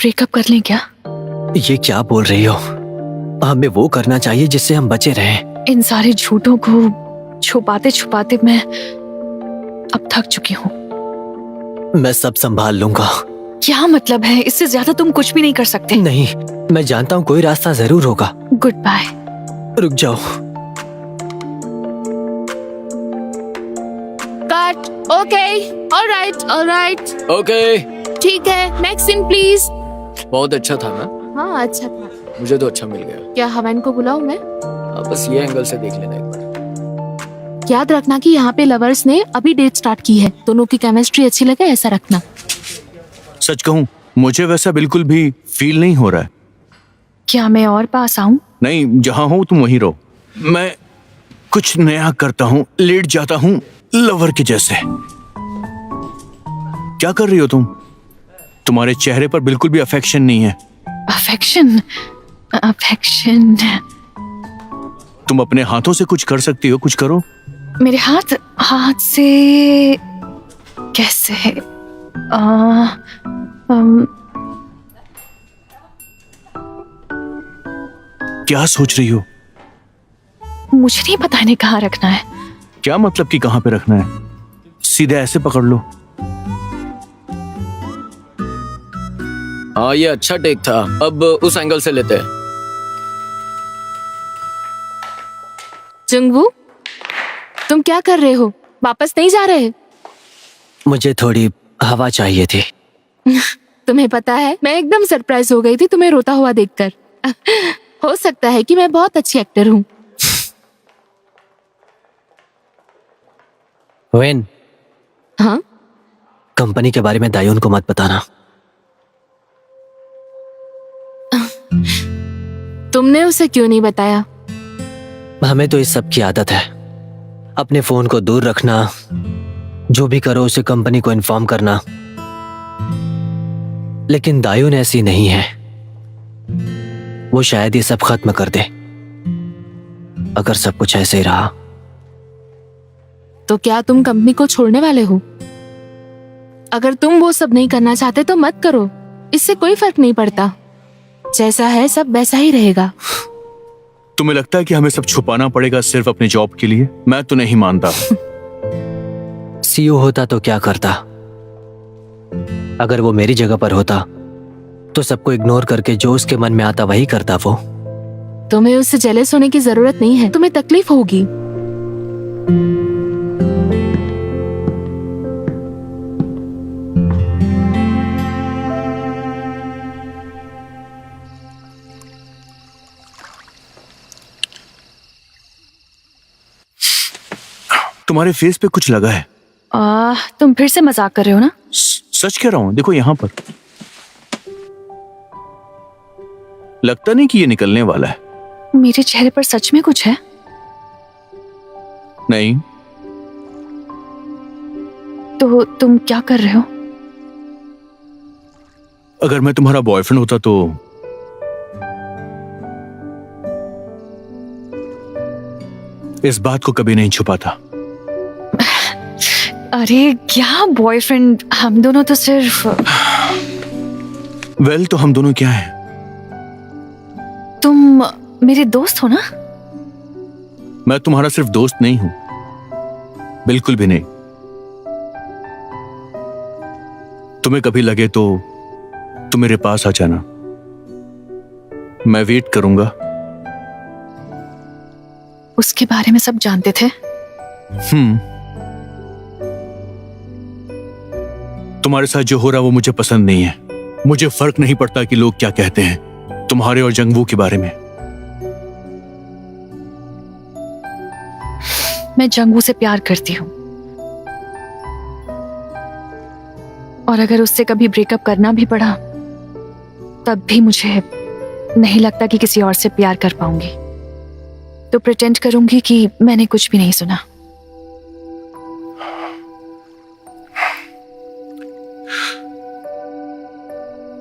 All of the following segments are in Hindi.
ब्रेकअप कर लें क्या? ये क्या बोल रही हो? हमें वो करना चाहिए जिससे हम बचे रहें। इन सारे झूठों को छुपाते छुपाते मैं अब थक चुकी हूँ। मैं सब संभाल लूंगा। क्या मतलब है? इससे ज्यादा तुम कुछ भी नहीं कर सकते। नहीं, मैं जानता हूँ कोई रास्ता जरूर होगा। Good bye. रुक जाओ। कट। Okay, alright. ओके, ठीक है, नेक्स्ट सीन प्लीज। बहुत अच्छा था ना? हाँ, अच्छा था। मुझे तो अच्छा मिल गया। क्या हवन को बुलाऊं मैं? बस ये एंगल से देख लेना एक बार। याद रखना कि यहाँ पे लवर्स ने अभी डेट स्टार्ट की है। दोनों की केमिस्ट्री अच्छी लगे ऐसा रखना। सच कहूं, मुझे वैसा बिल्कुल भी फील नहीं हो रहा है। क्या मैं और पास आऊं? नहीं, जहां हो तुम वहीं रहो। मैं कुछ नया करता हूँ, लेट जाता हूँ लवर के जैसे। क्या कर रही हो तुम? तुम्हारे चेहरे पर बिल्कुल भी अफेक्शन नहीं है। अफेक्शन? तुम अपने हाथों से कुछ कर सकती हो, कुछ करो। मेरे हाथ से कैसे? क्या सोच रही हो? मुझे नहीं पता इन्हें कहाँ रखना है। क्या मतलब कि कहां पे रखना है? सीधे ऐसे पकड़ लो। हाँ, ये अच्छा टेक था। अब उस एंगल से लेते हैं। जंगवू, तुम क्या कर रहे हो? वापस नहीं जा रहे? मुझे थोड़ी हवा चाहिए थी। तुम्हें पता है, मैं एकदम सरप्राइज हो गई थी तुम्हें रोता हुआ देखकर। हो सकता है कि मैं बहुत अच्छी एक्टर हूँ। वेन, हाँ? कंपनी के बारे में दायून को मत बताना। तुमने उसे क्यों नहीं बताया? हमें तो इस सब की आदत है, अपने फोन को दूर रखना, जो भी करो उसे कंपनी को इन्फॉर्म करना। लेकिन दायून ऐसी नहीं है। वो शायद ये सब खत्म कर दे अगर सब कुछ ऐसे ही रहा। तो क्या तुम कंपनी को छोड़ने वाले हो? अगर तुम वो सब नहीं करना चाहते तो मत करो, इससे कोई फर्क नहीं पड़ता। जैसा है सब वैसा ही रहेगा। तुम्हें लगता है कि हमें सब छुपाना पड़ेगा सिर्फ अपने जॉब के लिए? मैं तो नहीं मानता। सीईओ होता तो क्या करता? अगर वो मेरी जगह पर होता तो सबको इग्नोर करके जो उसके मन में आता वही करता वो। तुम्हें उससे जेलस होने की जरूरत नहीं है। तुम्हें तकलीफ होगी। तुम्हारे फेस पे कुछ लगा है। तुम फिर से मजाक कर रहे हो ना? सच कह रहा हूं, देखो यहां पर। लगता नहीं कि ये निकलने वाला है। मेरे चेहरे पर सच में कुछ है? नहीं। तो तुम क्या कर रहे हो? अगर मैं तुम्हारा बॉयफ्रेंड होता तो इस बात को कभी नहीं छुपाता। अरे क्या बॉयफ्रेंड, हम दोनों तो सिर्फ। वेल, तो हम दोनों क्या हैं? तुम मेरे दोस्त हो ना? मैं तुम्हारा सिर्फ दोस्त नहीं हूं, बिल्कुल भी नहीं। तुम्हें कभी लगे तो तुम मेरे पास आ जाना, मैं वेट करूंगा। उसके बारे में सब जानते थे? तुम्हारे साथ जो हो रहा वो मुझे पसंद नहीं है। मुझे फर्क नहीं पड़ता कि लोग क्या कहते हैं तुम्हारे और जंगवू के बारे में। मैं जंगवू से प्यार करती हूँ, और अगर उससे कभी ब्रेकअप करना भी पड़ा तब भी मुझे नहीं लगता कि किसी और से प्यार कर पाऊंगी। तो प्रिटेंड करूंगी कि मैंने कुछ भी नहीं सुना।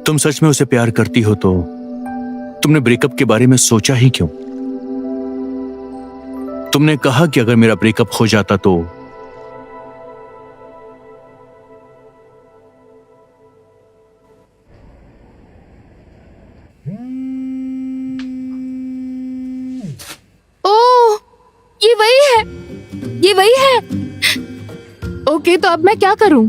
तुम सच में उसे प्यार करती हो तो तुमने ब्रेकअप के बारे में सोचा ही क्यों? तुमने कहा कि अगर मेरा ब्रेकअप हो जाता तो ओह, ये वही है, ये वही है। ओके, तो अब मैं क्या करूं?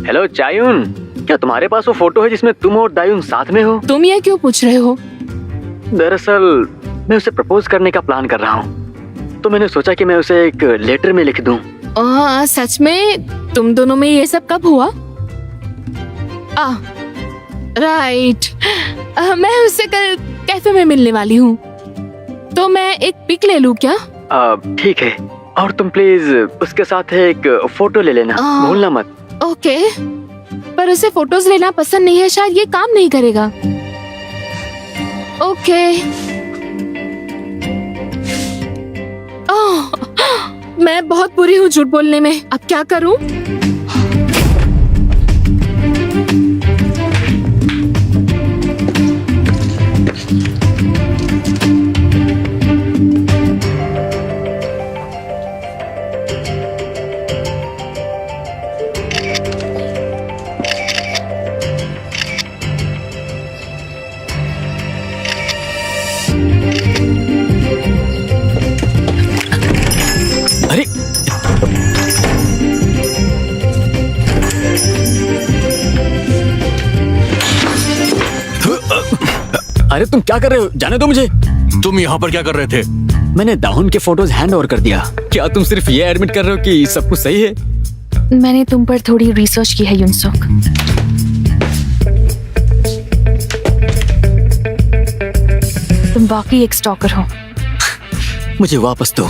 हेलो चायुन, क्या तुम्हारे पास वो फोटो है जिसमें तुम और दायुन साथ में हो? तुम ये क्यों पूछ रहे हो? दरअसल मैं उसे प्रपोज करने का प्लान कर रहा हूँ, तो मैंने सोचा कि मैं उसे एक लेटर में लिख दूं। सच में? तुम दोनों में ये सब कब हुआ? राइट, मैं उससे कल कैफे में मिलने वाली हूँ, तो मैं एक पिक ले लूं क्या? ठीक है, और तुम प्लीज उसके साथ एक फोटो ले लेना, भूलना मत। ओके, पर उसे फोटोज लेना पसंद नहीं है, शायद ये काम नहीं करेगा। ओके। ओह, मैं बहुत बुरी हूँ झूठ बोलने में, अब क्या करूँ? अरे अरे तुम क्या कर रहे हो? जाने दो मुझे। तुम यहाँ पर क्या कर रहे थे? मैंने दाहुन के फोटोज हैंड ओवर कर दिया। क्या तुम सिर्फ ये एडमिट कर रहे हो कि सब कुछ सही है? मैंने तुम पर थोड़ी रिसर्च की है युनसुक। तुम वाकई एक स्टॉकर हो। मुझे वापस दो।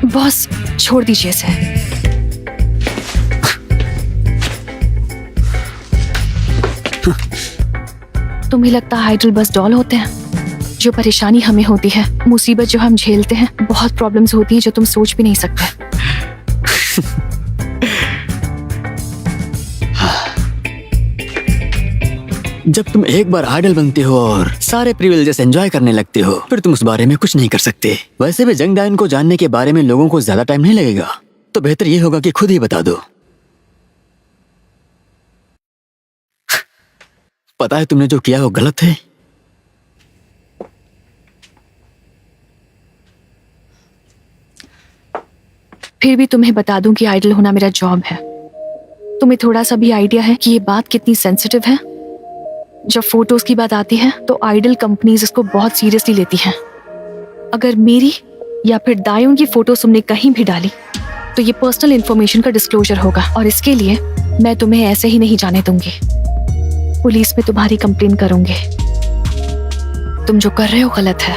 बॉस, छोड़ दीजिए इसे। तुम्हें लगता है आइडल बस डॉल होते हैं? जो परेशानी हमें होती है, मुसीबत जो हम झेलते हैं, बहुत प्रॉब्लम्स होती हैं जो तुम सोच भी नहीं सकते। जब तुम एक बार आइडल बनते हो और सारे प्रिविलेजेस एंजॉय करने लगते हो, फिर तुम उस बारे में कुछ नहीं कर सकते। वैसे भी जंग दायुन को जानने के बारे में लोगों को ज्यादा टाइम नहीं लगेगा, तो बेहतर ये होगा कि खुद ही बता दो। पता है तुमने जो किया वो गलत है। फिर भी तुम्हें बता दूं कि आइडल होना मेरा जॉब है। तुम्हें थोड़ा सा भी आइडिया है कि ये बात कितनी सेंसिटिव है? जब फोटोज की बात आती है तो आइडल कंपनीज इसको बहुत सीरियसली लेती हैं। अगर मेरी या फिर दायुन की फोटो तुमने कहीं भी डाली तो ये पर्सनल इंफॉर्मेशन का डिस्क्लोजर होगा, और इसके लिए मैं तुम्हें ऐसे ही नहीं जाने दूंगी। पुलिस में तुम्हारी कंप्लेन करूंगी। तुम जो कर रहे हो गलत है।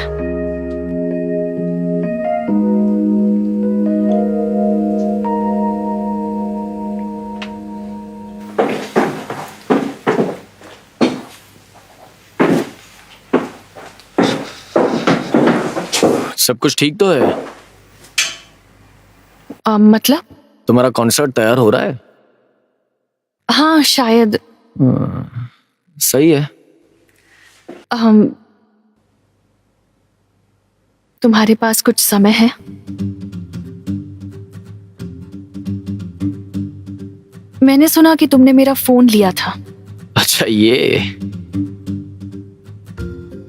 सब कुछ ठीक तो है? मतलब? तुम्हारा कॉन्सर्ट तैयार हो रहा है? हाँ, शायद। सही है। तुम्हारे पास कुछ समय है? मैंने सुना कि तुमने मेरा फोन लिया था। अच्छा, ये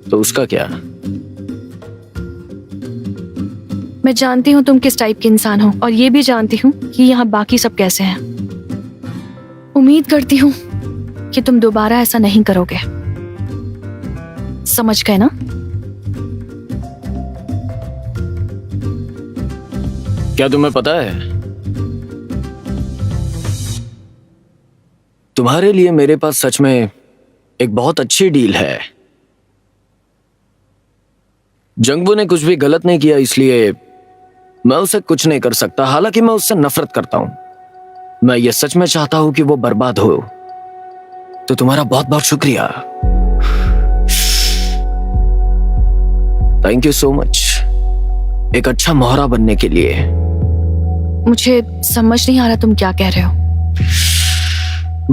तो उसका क्या? मैं जानती हूँ तुम किस टाइप के इंसान हो, और ये भी जानती हूँ कि यहाँ बाकी सब कैसे हैं। उम्मीद करती हूँ कि तुम दोबारा ऐसा नहीं करोगे। समझ गए ना? क्या तुम्हें पता है, तुम्हारे लिए मेरे पास सच में एक बहुत अच्छी डील है। जंगबू ने कुछ भी गलत नहीं किया, इसलिए मैं उसे कुछ नहीं कर सकता। हालांकि मैं उससे नफरत करता हूं। मैं ये सच में चाहता हूं कि वो बर्बाद हो। तो तुम्हारा बहुत बहुत शुक्रिया। थैंक यू सो मच, एक अच्छा मोहरा बनने के लिए। मुझे समझ नहीं आ रहा तुम क्या कह रहे हो।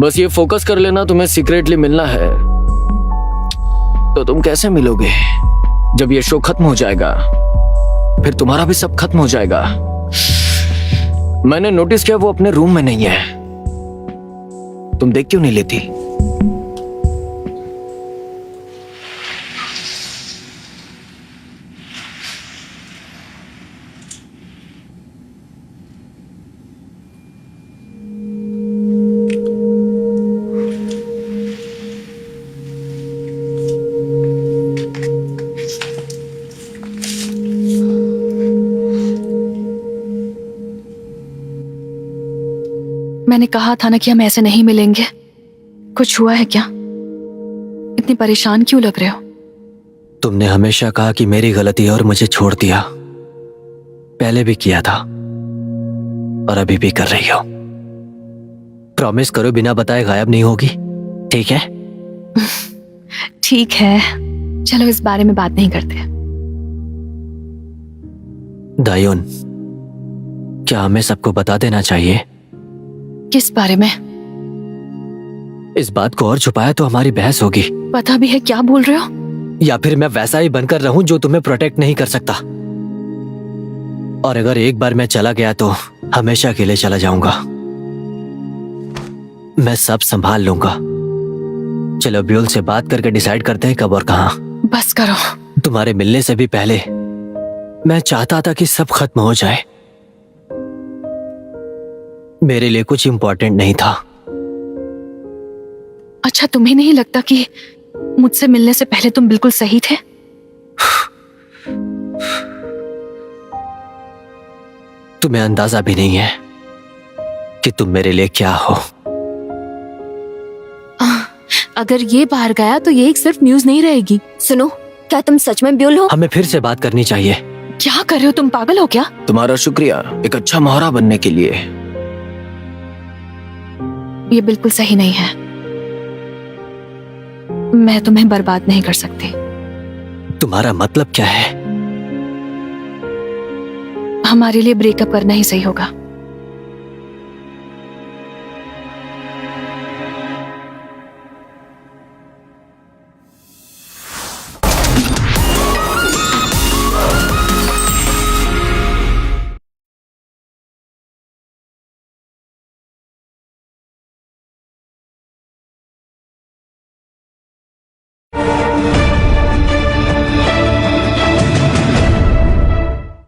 बस ये फोकस कर लेना, तुम्हें सीक्रेटली मिलना है। तो तुम कैसे मिलोगे? जब ये शो खत्म हो जाएगा फिर तुम्हारा भी सब खत्म हो जाएगा। मैंने नोटिस किया वो अपने रूम में नहीं है। तुम देख क्यों नहीं लेती? मैंने कहा था ना कि हम ऐसे नहीं मिलेंगे। कुछ हुआ है क्या? इतनी परेशान क्यों लग रहे हो? तुमने हमेशा कहा कि मेरी गलती है और मुझे छोड़ दिया। पहले भी किया था और अभी भी कर रही हो। प्रॉमिस करो बिना बताए गायब नहीं होगी, ठीक है? ठीक है, चलो इस बारे में बात नहीं करते। दायून, क्या हमें सबको बता देना चाहिए? किस बारे में? इस बात को और छुपाया तो हमारी बहस होगी। पता भी है क्या बोल रहे हो? या फिर मैं वैसा ही बनकर रहूं जो तुम्हें प्रोटेक्ट नहीं कर सकता। और अगर एक बार मैं चला गया तो हमेशा के लिए चला जाऊंगा। मैं सब संभाल लूंगा। चलो ब्यूल से बात करके डिसाइड करते हैं कब और कहां। बस करो। तुम्हारे मिलने से भी पहले मैं चाहता था कि सब खत्म हो जाए। मेरे लिए कुछ इंपॉर्टेंट नहीं था। अच्छा, तुम्हें नहीं लगता कि मुझसे मिलने से पहले तुम बिल्कुल सही थे? तुम्हें अंदाजा भी नहीं है कि तुम मेरे लिए क्या हो। अगर ये बाहर गया तो ये एक सिर्फ न्यूज नहीं रहेगी। सुनो, क्या तुम सच में ब्यूल हो? हमें फिर से बात करनी चाहिए। क्या कर रहे हो तुम? पागल हो क्या? तुम्हारा शुक्रिया एक अच्छा मोहरा बनने के लिए। ये बिल्कुल सही नहीं है। मैं तुम्हें बर्बाद नहीं कर सकती। तुम्हारा मतलब क्या है? हमारे लिए ब्रेकअप करना ही सही होगा।